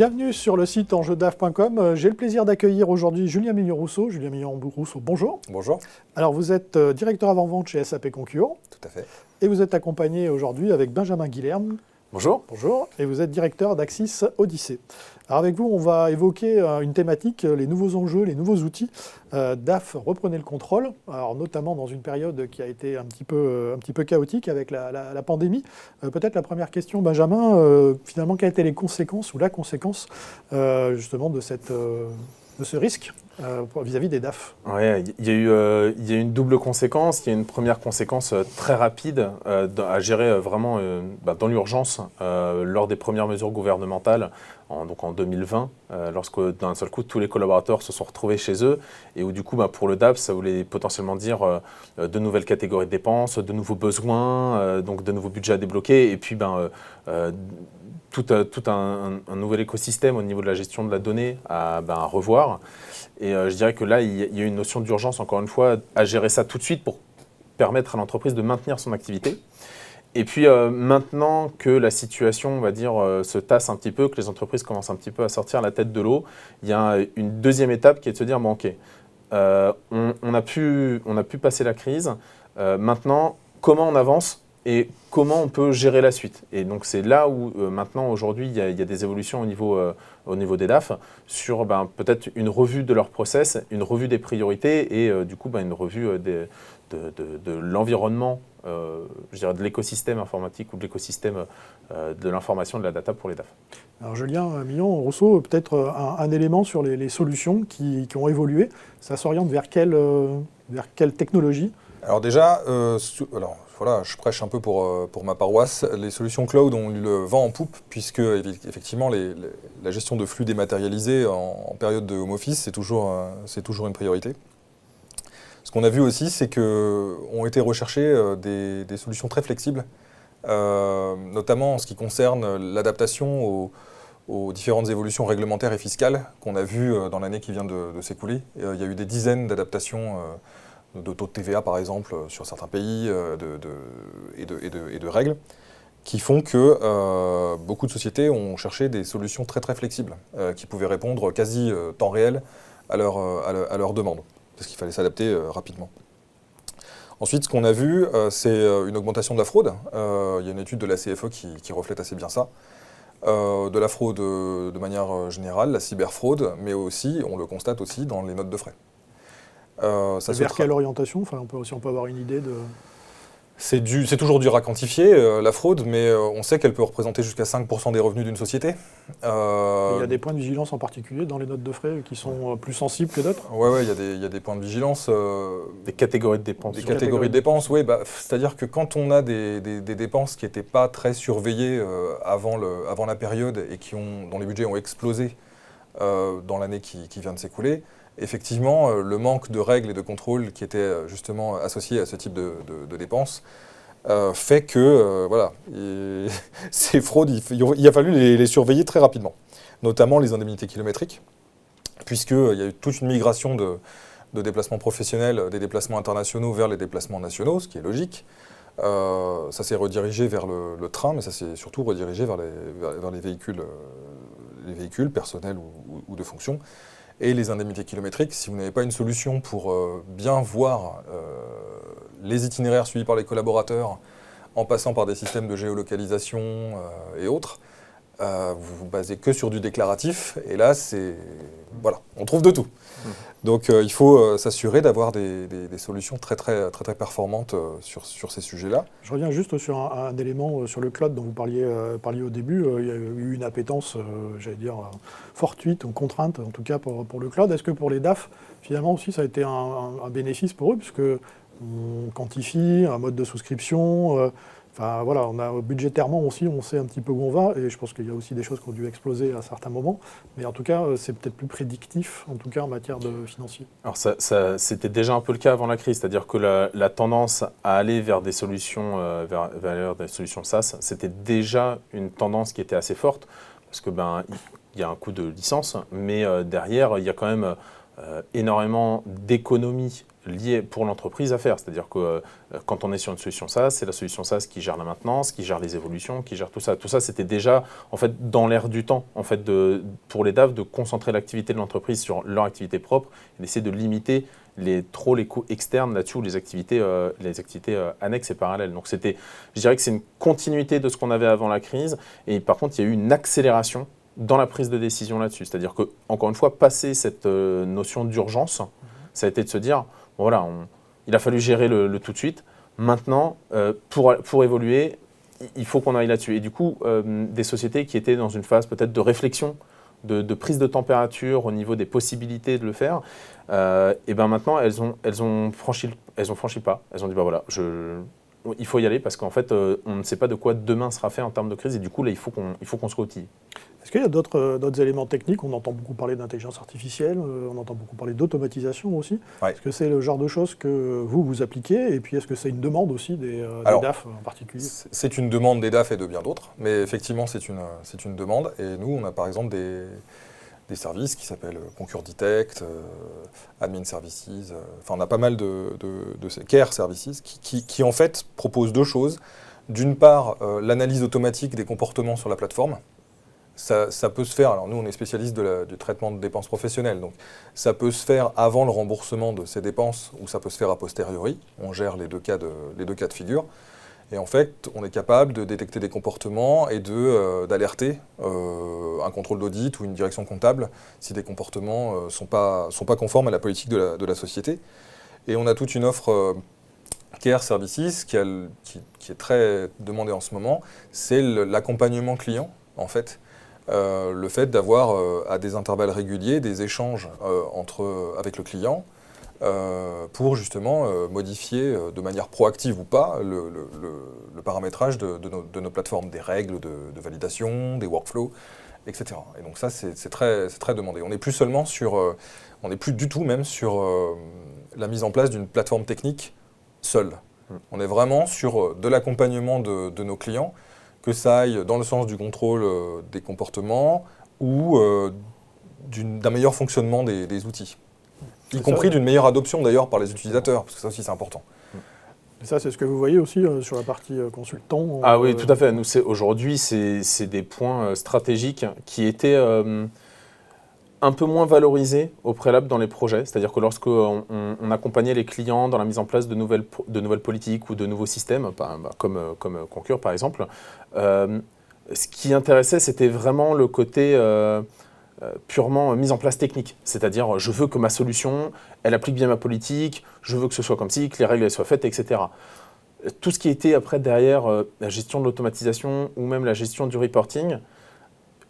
Bienvenue sur le site enjeudaf.com. J'ai le plaisir d'accueillir aujourd'hui Julien Millon-Rousseau. Julien Millon-Rousseau, bonjour. Bonjour. Alors vous êtes directeur avant-vente chez SAP Concur. Tout à fait. Et vous êtes accompagné aujourd'hui avec Benjamin Guilherme. Bonjour. Bonjour. Et vous êtes directeur d'Axis Odyssée. Alors avec vous, on va évoquer une thématique, les nouveaux enjeux, les nouveaux outils. DAF, reprenez le contrôle, alors notamment dans une période qui a été un petit peu chaotique avec la pandémie. Peut-être la première question, Benjamin, finalement, quelles étaient les conséquences ou la conséquence justement de ce risque vis-à-vis des DAF? Ouais, il y a eu une double conséquence. Il y a une première conséquence très rapide à gérer vraiment dans l'urgence lors des premières mesures gouvernementales, donc en 2020, lorsque d'un seul coup tous les collaborateurs se sont retrouvés chez eux et où du coup pour le DAF ça voulait potentiellement dire de nouvelles catégories de dépenses, de nouveaux besoins, donc de nouveaux budgets à débloquer et puis tout un nouvel écosystème au niveau de la gestion de la donnée à revoir. Et je dirais que là, il y a une notion d'urgence, encore une fois, à gérer ça tout de suite pour permettre à l'entreprise de maintenir son activité. Et puis maintenant que la situation, on va dire, se tasse un petit peu, que les entreprises commencent un petit peu à sortir la tête de l'eau, il y a une deuxième étape qui est de se dire, bon ok, on a pu passer la crise, maintenant, comment on avance ? Et comment on peut gérer la suite. Et donc c'est là où maintenant aujourd'hui il y a des évolutions au niveau des DAF sur peut-être une revue de leur process, une revue des priorités et du coup une revue de l'environnement, je dirais de l'écosystème informatique ou de l'écosystème de l'information, de la data pour les DAF. Alors Julien Millon-Rousseau, peut-être un élément sur les solutions qui ont évolué. Ça s'oriente vers quelle technologie ? Alors déjà, voilà, je prêche un peu pour ma paroisse. Les solutions cloud ont eu le vent en poupe puisque effectivement la gestion de flux dématérialisés en période de home office, c'est toujours une priorité. Ce qu'on a vu aussi, c'est qu'ont été recherchées des solutions très flexibles, notamment en ce qui concerne l'adaptation aux différentes évolutions réglementaires et fiscales qu'on a vues dans l'année qui vient de s'écouler. Il y a eu des dizaines d'adaptations de taux de TVA par exemple sur certains pays et de règles qui font que beaucoup de sociétés ont cherché des solutions très très flexibles qui pouvaient répondre quasi temps réel à leurs demandes parce qu'il fallait s'adapter rapidement. Ensuite, ce qu'on a vu, c'est une augmentation de la fraude. Il y a une étude de la CFE qui reflète assez bien ça. De la fraude de manière générale, la cyberfraude, mais aussi, on le constate aussi dans les notes de frais. Vers quelle orientation ? Enfin, on peut avoir une idée de... C'est toujours dur à quantifier, la fraude, mais on sait qu'elle peut représenter jusqu'à 5% des revenus d'une société. Il y a des points de vigilance en particulier dans les notes de frais qui sont plus sensibles que d'autres ? Oui, il y a des points de vigilance. Des catégories de dépenses. Des catégories de dépenses, oui. C'est-à-dire que quand on a des dépenses qui n'étaient pas très surveillées avant la période et dont les budgets ont explosé dans l'année qui vient de s'écouler, effectivement, le manque de règles et de contrôles qui étaient justement associés à ce type de dépenses fait que ces fraudes, il a fallu les surveiller très rapidement, notamment les indemnités kilométriques, puisqu'il y a eu toute une migration de déplacements professionnels, des déplacements internationaux vers les déplacements nationaux, ce qui est logique. Ça s'est redirigé vers le train, mais ça s'est surtout redirigé vers les véhicules personnels ou de fonction. Et les indemnités kilométriques, si vous n'avez pas une solution pour bien voir les itinéraires suivis par les collaborateurs, en passant par des systèmes de géolocalisation et autres, vous vous basez que sur du déclaratif, et là, on trouve de tout. Donc il faut s'assurer d'avoir des solutions très performantes sur ces sujets-là. Je reviens juste sur un élément sur le cloud dont vous parliez au début. Il y a eu une appétence, fortuite, ou contrainte en tout cas pour le cloud. Est-ce que pour les DAF, finalement aussi, ça a été un bénéfice pour eux, puisque on quantifie un mode de souscription on a budgétairement aussi, on sait un petit peu où on va, et je pense qu'il y a aussi des choses qui ont dû exploser à certains moments, mais en tout cas, c'est peut-être plus prédictif, en tout cas en matière de financier. Alors c'était déjà un peu le cas avant la crise, c'est-à-dire que la tendance à aller vers des solutions, vers des solutions SaaS, c'était déjà une tendance qui était assez forte, parce que il y a un coût de licence, mais derrière, il y a quand même énormément d'économies liées pour l'entreprise à faire. C'est-à-dire que quand on est sur une solution SaaS, c'est la solution SaaS qui gère la maintenance, qui gère les évolutions, qui gère tout ça. Tout ça, c'était déjà en fait dans l'air du temps en fait pour les DAF de concentrer l'activité de l'entreprise sur leur activité propre et d'essayer de limiter les coûts externes là-dessus ou les activités annexes et parallèles. Donc je dirais que c'est une continuité de ce qu'on avait avant la crise. Et par contre, il y a eu une accélération dans la prise de décision là-dessus. C'est-à-dire que, encore une fois, passer cette notion d'urgence, ça a été de se dire, bon, voilà, il a fallu gérer le tout de suite. Maintenant, pour évoluer, il faut qu'on aille là-dessus. Et du coup, des sociétés qui étaient dans une phase peut-être de réflexion, de prise de température au niveau des possibilités de le faire, et ben maintenant, elles ont franchi le pas. Elles ont dit, bah voilà, il faut y aller parce qu'en fait, on ne sait pas de quoi demain sera fait en termes de crise. Et du coup, là, il faut qu'on se outille. Est-ce qu'il y a d'autres éléments techniques? On entend beaucoup parler d'intelligence artificielle, on entend beaucoup parler d'automatisation aussi. Ouais. Est-ce que c'est le genre de choses que vous appliquez? Et puis est-ce que c'est une demande aussi des DAF en particulier? C'est une demande des DAF et de bien d'autres, mais effectivement c'est une demande. Et nous on a par exemple des services qui s'appellent Concur Detect, Admin Services, enfin on a pas mal de Care Services qui en fait proposent deux choses. D'une part, l'analyse automatique des comportements sur la plateforme. Ça peut se faire, alors nous on est spécialiste du traitement de dépenses professionnelles, donc ça peut se faire avant le remboursement de ces dépenses ou ça peut se faire a posteriori, on gère les deux cas de figure. Et en fait, on est capable de détecter des comportements et d'alerter un contrôle d'audit ou une direction comptable si des comportements ne sont pas conformes à la politique de la société. Et on a toute une offre Care Services qui est très demandée en ce moment, c'est l'accompagnement client en fait. Le fait d'avoir à des intervalles réguliers des échanges avec le client pour justement modifier de manière proactive ou pas le paramétrage de nos plateformes, des règles de validation, des workflows, etc. Et donc ça, c'est très demandé. On n'est plus du tout même sur la mise en place d'une plateforme technique seule. On est vraiment sur de l'accompagnement de nos clients, que ça aille dans le sens du contrôle des comportements ou d'un meilleur fonctionnement des outils. Y compris d'une meilleure adoption d'ailleurs par les utilisateurs, parce que ça aussi c'est important. Et ça, c'est ce que vous voyez aussi sur la partie consultant. Ah oui, tout à fait. Nous, aujourd'hui, c'est des points stratégiques qui étaient un peu moins valorisés au préalable dans les projets. C'est-à-dire que lorsqu'on accompagnait les clients dans la mise en place de nouvelles politiques ou de nouveaux systèmes, comme Concur par exemple, ce qui intéressait, c'était vraiment le côté purement mise en place technique. C'est-à-dire, je veux que ma solution, elle applique bien ma politique, je veux que ce soit comme ci, que les règles soient faites, etc. Tout ce qui était après derrière la gestion de l'automatisation ou même la gestion du reporting,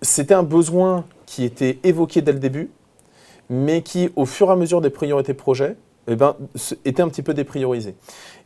c'était un besoin qui était évoqué dès le début, mais qui, au fur et à mesure des priorités projet, était un petit peu dépriorisé.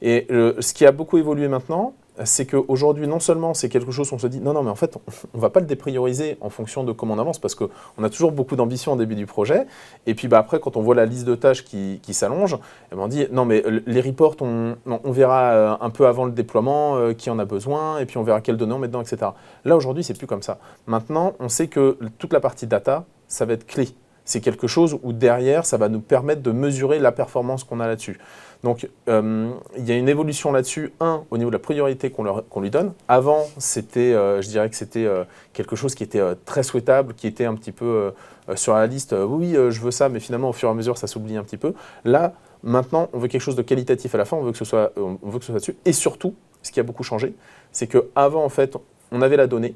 Et ce qui a beaucoup évolué maintenant, c'est qu'aujourd'hui, non seulement c'est quelque chose où on se dit non, mais en fait, on ne va pas le déprioriser en fonction de comment on avance, parce qu'on a toujours beaucoup d'ambition au début du projet, et puis après, quand on voit la liste de tâches qui s'allonge, on dit non, mais les reports, on verra un peu avant le déploiement qui en a besoin, et puis on verra quelles données on met dedans, etc. Là, aujourd'hui, c'est plus comme ça. Maintenant, on sait que toute la partie data, ça va être clé. C'est quelque chose où derrière, ça va nous permettre de mesurer la performance qu'on a là-dessus. Donc, il y a une évolution là-dessus, au niveau de la priorité qu'on lui donne. Avant, je dirais que c'était quelque chose qui était très souhaitable, qui était un petit peu sur la liste. Oui, je veux ça, mais finalement, au fur et à mesure, ça s'oublie un petit peu. Là, maintenant, on veut quelque chose de qualitatif à la fin, on veut que ce soit dessus. Et surtout, ce qui a beaucoup changé, c'est qu'avant, en fait, on avait la donnée.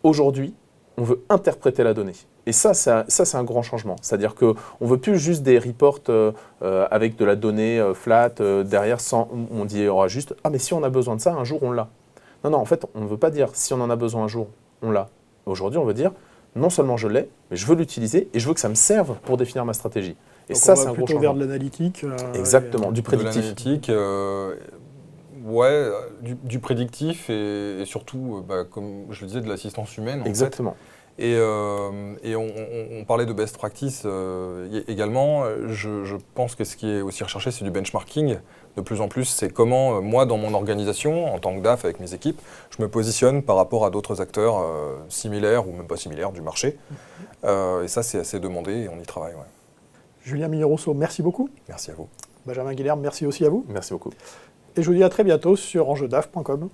Aujourd'hui, on veut interpréter la donnée. Et ça c'est un grand changement. C'est-à-dire qu'on ne veut plus juste des reports avec de la donnée flat derrière, on dira juste « Ah, mais si on a besoin de ça, un jour, on l'a ». Non, en fait, on ne veut pas dire « Si on en a besoin un jour, on l'a ». Aujourd'hui, on veut dire « Non seulement je l'ai, mais je veux l'utiliser et je veux que ça me serve pour définir ma stratégie ». Et donc ça, c'est un gros changement. Vers de l'analytique. Exactement, du prédictif. De l'analytique, du prédictif et surtout, comme je le disais, de l'assistance humaine. Exactement. En fait. Et on parlait de best practice également. Je pense que ce qui est aussi recherché, c'est du benchmarking. De plus en plus, c'est comment, moi, dans mon organisation, en tant que DAF avec mes équipes, je me positionne par rapport à d'autres acteurs similaires ou même pas similaires du marché. Et ça, c'est assez demandé et on y travaille. Ouais. Julien Millet-Rousseau, merci beaucoup. Merci à vous. Benjamin Guilherme, merci aussi à vous. Merci beaucoup. Et je vous dis à très bientôt sur enjeudaf.com.